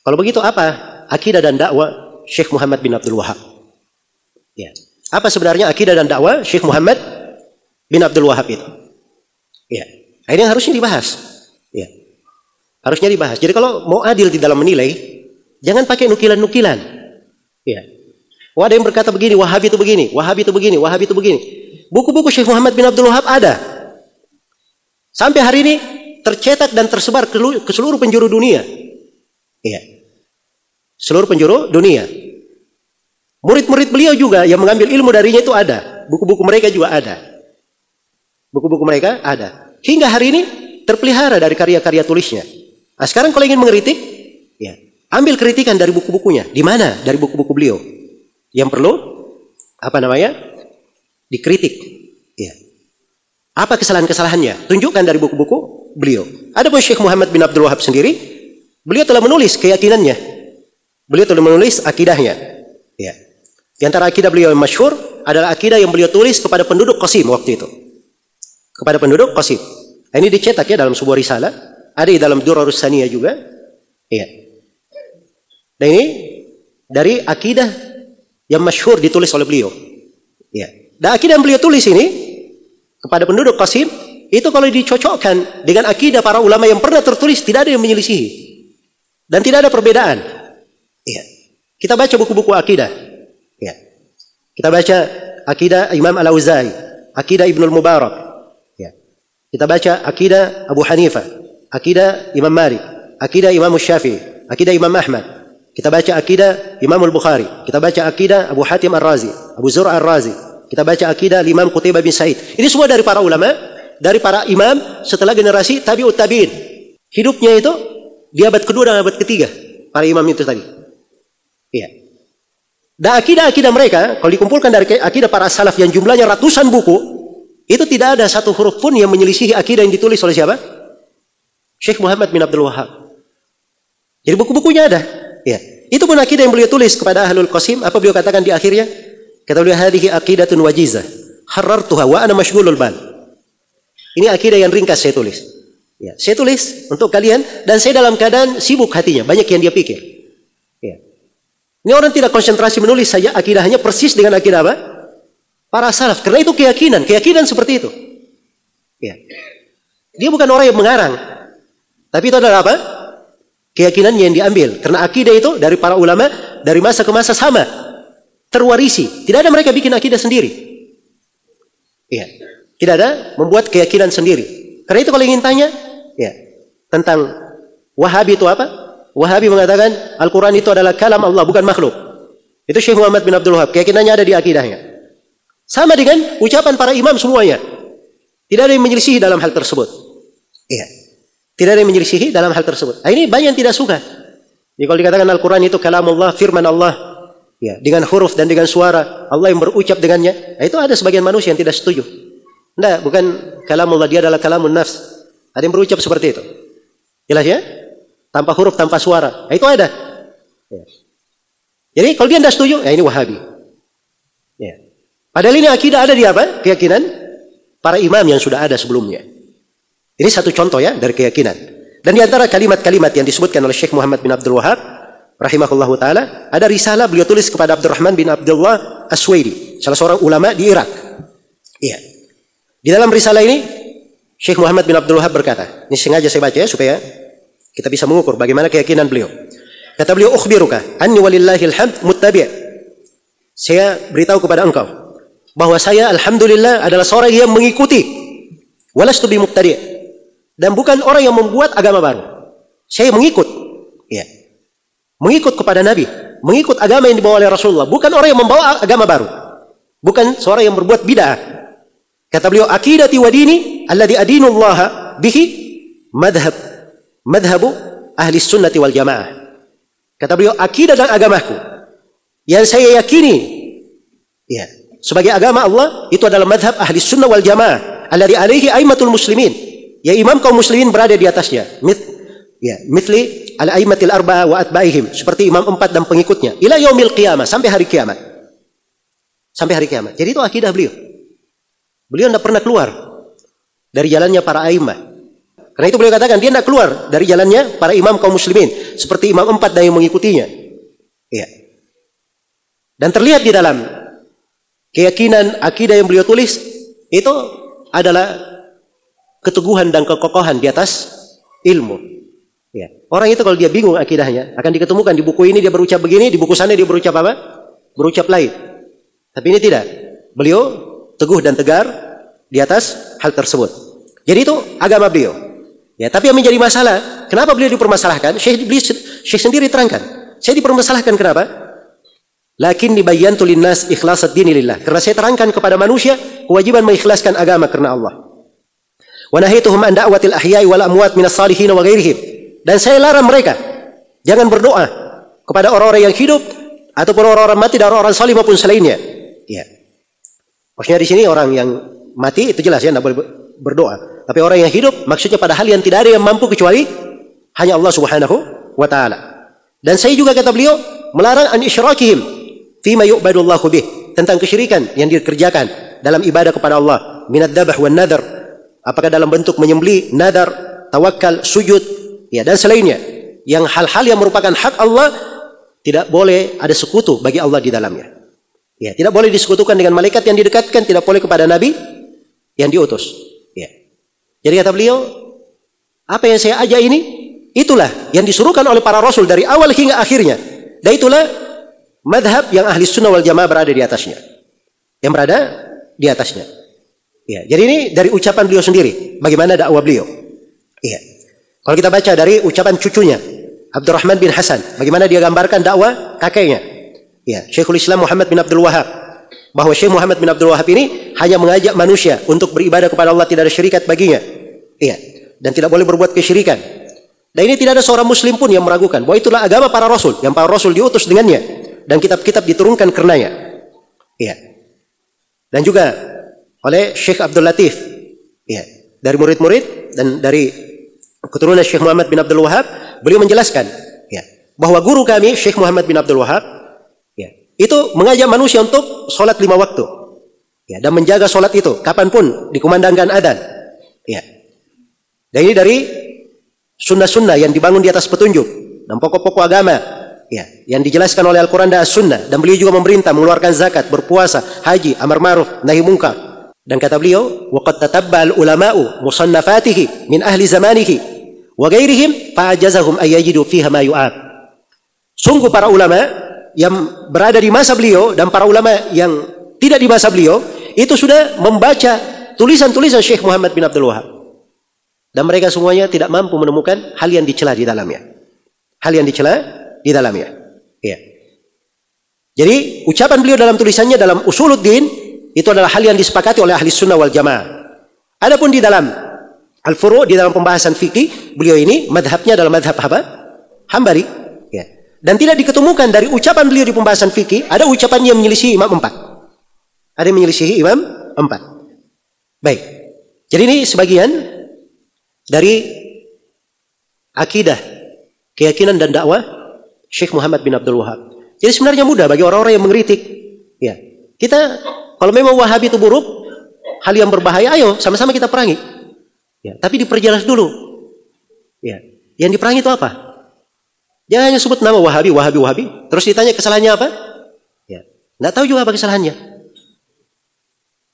Kalau begitu apa akidah dan dakwah Syekh Muhammad bin Abdul Wahab? Ya. Apa sebenarnya akidah dan dakwah Syekh Muhammad bin Abdul Wahab itu? Ya. Ini yang harusnya dibahas. Ya. Harusnya dibahas. Jadi kalau mau adil di dalam menilai, jangan pakai nukilan-nukilan. Ya. Ada yang berkata begini, Wahabi itu begini, Wahabi itu begini, Wahabi itu begini. Buku-buku Syekh Muhammad bin Abdul Wahab ada. Sampai hari ini tercetak dan tersebar ke seluruh penjuru dunia. Ya. Seluruh penjuru dunia. Murid-murid beliau juga yang mengambil ilmu darinya itu ada. Buku-buku mereka juga ada. Buku-buku mereka ada. Hingga hari ini terpelihara dari karya-karya tulisnya. Nah, sekarang kalau ingin mengkritik, ya, ambil kritikan dari buku-bukunya. Di mana? Dari buku-buku beliau. Yang perlu dikritik. Ya. Apa kesalahan-kesalahannya? Tunjukkan dari buku-buku beliau. Ada pun Syekh Muhammad bin Abdul Wahab sendiri, beliau telah menulis keyakinannya. Beliau telah menulis akidahnya. Ya. Di antara akidah beliau yang masyhur adalah akidah yang beliau tulis kepada penduduk Qasim waktu itu. Kepada penduduk Qasim. Ini dicetak ya dalam sebuah risalah. Ada di dalam Durarus Saniyah juga. Iya. Dan ini dari akidah yang masyhur ditulis oleh beliau. Iya. Dan akidah yang beliau tulis ini kepada penduduk Qasim itu kalau dicocokkan dengan akidah para ulama yang pernah tertulis tidak ada yang menyelisihi. Dan tidak ada perbedaan. Iya. Kita baca buku-buku akidah. Ya. Kita baca akidah Imam Al-Auza'i, akidah Ibnul Mubarak. Ya. Kita baca akidah Abu Hanifah, akidah Imam Malik, akidah Imam Syafi'i, akidah Imam Ahmad. Kita baca akidah Imam Al-Bukhari. Kita baca akidah Abu Hatim Ar-Razi, Abu Zur'a Ar-Razi. Kita baca akidah Imam Qutaibah bin Sa'id. Ini semua dari para ulama, dari para imam setelah generasi tabi'ut tabi'in. Hidupnya itu di abad kedua dan abad ketiga. Para imam itu tadi. Iya. Dan akidah-akidah mereka, kalau dikumpulkan dari akidah para salaf yang jumlahnya ratusan buku, itu tidak ada satu huruf pun yang menyelisihi akidah yang ditulis oleh siapa? Syekh Muhammad bin Abdul Wahab. Jadi buku-bukunya ada. Ya. Itu pun akidah yang beliau tulis kepada Ahlul Qasim. Apa beliau katakan di akhirnya? Kata beliau, hadhihi aqidatun wajizah, harartuha wa ana mashghulul bal. Ini akidah yang ringkas saya tulis. Ya. Saya tulis untuk kalian dan saya dalam keadaan sibuk hatinya, banyak yang dia pikir. Ya. Ini orang tidak konsentrasi menulis saja akidahnya persis dengan akidah apa? Para salaf. Karena itu keyakinan seperti itu. Ya. Dia bukan orang yang mengarang. Tapi itu adalah apa? Keyakinannya yang diambil. Karena akidah itu dari para ulama dari masa ke masa sama. Terwarisi. Tidak ada mereka bikin akidah sendiri. Ya. Tidak ada membuat keyakinan sendiri. Karena itu kalau ingin tanya, ya, tentang Wahabi itu apa? Wahabi mengatakan Al-Quran itu adalah kalam Allah, bukan makhluk. Itu Syekh Muhammad bin Abdul Wahab. Keyakinannya ada di akidahnya. Sama dengan ucapan para imam semuanya. Tidak ada yang menyelisihi dalam hal tersebut. Iya. Tidak ada yang menyelisihi dalam hal tersebut. Nah, ini banyak yang tidak suka. Jadi kalau dikatakan Al-Quran itu kalam Allah, firman Allah, ya, dengan huruf dan dengan suara Allah yang berucap dengannya. Nah, itu ada sebagian manusia yang tidak setuju. Tidak, bukan kalam Allah, dia adalah kalamun nafs. Ada yang berucap seperti itu. Jelas ya? Tanpa huruf, tanpa suara. Nah, itu ada. Ya. Jadi kalau dia tidak setuju, ya ini Wahabi. Ya. Padahal ini akidah ada di apa? Keyakinan para imam yang sudah ada sebelumnya. Ini satu contoh ya dari keyakinan. Dan di antara kalimat-kalimat yang disebutkan oleh Syekh Muhammad bin Abdul Wahab, rahimahullahu taala, ada risalah beliau tulis kepada Abdurrahman bin Abdullah As-Suwaidi, salah seorang ulama di Irak. Iya. Di dalam risalah ini, Syekh Muhammad bin Abdul Wahab berkata, ini sengaja saya baca ya supaya kita bisa mengukur bagaimana keyakinan beliau. Kata beliau, ukhbiruka anni walillahil hamd muttabi'. Saya beritahu kepada engkau bahwa saya alhamdulillah adalah seorang yang mengikuti, walastu bi mubtadi', dan bukan orang yang membuat agama baru. Saya mengikut, ya, mengikut kepada Nabi, mengikut agama yang dibawa oleh Rasulullah, bukan orang yang membawa agama baru, bukan seorang yang berbuat bid'ah. Kata beliau, aqidati wa dini alladhi adinu Allah bihi madhabu ahli sunnati wal jamaah. Kata beliau, akidah dan agamaku yang saya yakini, ya, sebagai agama Allah itu adalah madhab ahli sunnah wal jamaah alladhi alaihi aimatul muslimin, ya, imam kaum muslimin berada di atasnya, mithli al-aimatil arba'ah wa atba'ihim, seperti imam 4 dan pengikutnya, ila yaumil qiyamah, sampai hari kiamat. Sampai hari kiamat. Jadi itu akidah beliau. Beliau tidak pernah keluar dari jalannya para aimah. Karena itu beliau katakan dia tidak keluar dari jalannya para imam kaum muslimin seperti imam 4 dan yang mengikutinya. Iya. Dan terlihat di dalam keyakinan akidah yang beliau tulis itu adalah keteguhan dan kekokohan di atas ilmu. Ya. Orang itu kalau dia bingung akidahnya akan diketemukan di buku ini dia berucap begini, di buku sana dia berucap apa? Berucap lain. Tapi ini tidak. Beliau teguh dan tegar di atas hal tersebut. Jadi itu agama beliau. Ya, tapi yang menjadi masalah, kenapa beliau dipermasalahkan? Syekh sendiri terangkan. Saya dipermasalahkan kenapa? Lakin dibayyantu linnas ikhlasad dini lillah. Karena saya terangkan kepada manusia kewajiban mengikhlaskan agama karena Allah. Wa nahituhum an da'watil ahya'i wal amwat minas salihin wa ghairihim. Dan saya larang mereka jangan berdoa kepada orang-orang yang hidup ataupun orang-orang mati dan orang-orang salih maupun selainnya. Ya. Maksudnya di sini orang yang mati itu jelas ya tidak boleh berdoa. Tapi orang yang hidup maksudnya pada hal yang tidak ada yang mampu kecuali hanya Allah Subhanahu wa taala. Dan saya juga kata beliau melarang an isyrakihim fima yu'badullahu bih, tentang kesyirikan yang dikerjakan dalam ibadah kepada Allah, minad dzabh wan nadar, apakah dalam bentuk menyembelih, nadar, tawakal, sujud, ya dan selainnya, yang hal-hal yang merupakan hak Allah tidak boleh ada sekutu bagi Allah di dalamnya. Ya, tidak boleh disekutukan dengan malaikat yang didekatkan, tidak boleh kepada nabi yang diutus. Ya. Jadi kata beliau, apa yang saya ajak ini itulah yang disuruhkan oleh para rasul dari awal hingga akhirnya. Dan itulah madhab yang ahli sunnah wal jamaah berada di atasnya. Yang berada di atasnya. Ya, jadi ini dari ucapan beliau sendiri. Bagaimana dakwah beliau. Ya. Kalau kita baca dari ucapan cucunya, Abdurrahman bin Hasan. Bagaimana dia gambarkan dakwah kakeknya. Ya, Syekhul Islam Muhammad bin Abdul Wahab. Bahwa Syekh Muhammad bin Abdul Wahab ini hanya mengajak manusia untuk beribadah kepada Allah, tidak ada syirikat baginya. Iya. Dan tidak boleh berbuat kesyirikan. Dan ini tidak ada seorang muslim pun yang meragukan bahwa itulah agama para rasul, yang para rasul diutus dengannya dan kitab-kitab diturunkan karenanya. Iya. Dan juga oleh Syekh Abdul Latif. Iya. Dari murid-murid dan dari keturunan Syekh Muhammad bin Abdul Wahab, beliau menjelaskan ya, bahwa guru kami Syekh Muhammad bin Abdul Wahab ya, itu mengajak manusia untuk sholat 5 waktu ya, dan menjaga sholat itu kapanpun dikumandangkan adzan ya. Dan ini dari sunnah-sunnah yang dibangun di atas petunjuk dan pokok-pokok agama ya, yang dijelaskan oleh Al-Quran dan As-Sunnah. Dan beliau juga memerintah mengeluarkan zakat, berpuasa, haji, amar ma'ruf, nahi munkar. Dan kata beliau, waqad tatabba al-ulama'u musannafatihi min ahli zamanihi wa ghairihim fa'ajazahum ayyajidu fiha ma yu'ab. Sungguh para ulama yang berada di masa beliau dan para ulama yang tidak di masa beliau itu sudah membaca tulisan-tulisan Syekh Muhammad bin Abdul Wahab. Dan mereka semuanya tidak mampu menemukan hal yang dicela di dalamnya. Hal yang dicela di dalamnya. Ya. Jadi ucapan beliau dalam tulisannya dalam Usuluddin itu adalah hal yang disepakati oleh ahli sunnah wal jamaah. Adapun di dalam Al-Furu', di dalam pembahasan fikih, beliau ini madhabnya adalah madhab apa? Hambali. Ya. Dan tidak diketemukan dari ucapan beliau di pembahasan fikih, ada ucapan yang menyelisihi Imam 4. Ada yang menyelisihi Imam 4. Baik. Jadi ini sebagian dari akidah, keyakinan dan dakwah Syekh Muhammad bin Abdul Wahab. Jadi sebenarnya mudah bagi orang-orang yang mengkritik. Ya. Kita kalau memang Wahabi itu buruk, hal yang berbahaya, ayo sama-sama kita perangi. Ya, tapi diperjelas dulu. Ya. Yang diperangi itu apa? Jangan hanya sebut nama Wahabi, Wahabi, Wahabi. Terus ditanya kesalahannya apa? Ya. Nggak tahu juga apa kesalahannya.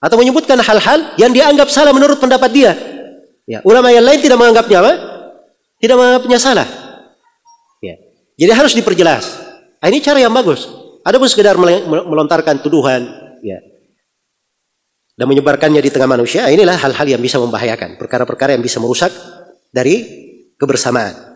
Atau menyebutkan hal-hal yang dianggap salah menurut pendapat dia. Ya. Ulama yang lain tidak menganggapnya apa? Tidak menganggapnya salah. Ya. Jadi harus diperjelas. Nah, ini cara yang bagus. Adapun sekedar melontarkan tuduhan, ya, dan menyebarkannya di tengah manusia, inilah hal-hal yang bisa membahayakan, perkara-perkara yang bisa merusak dari kebersamaan.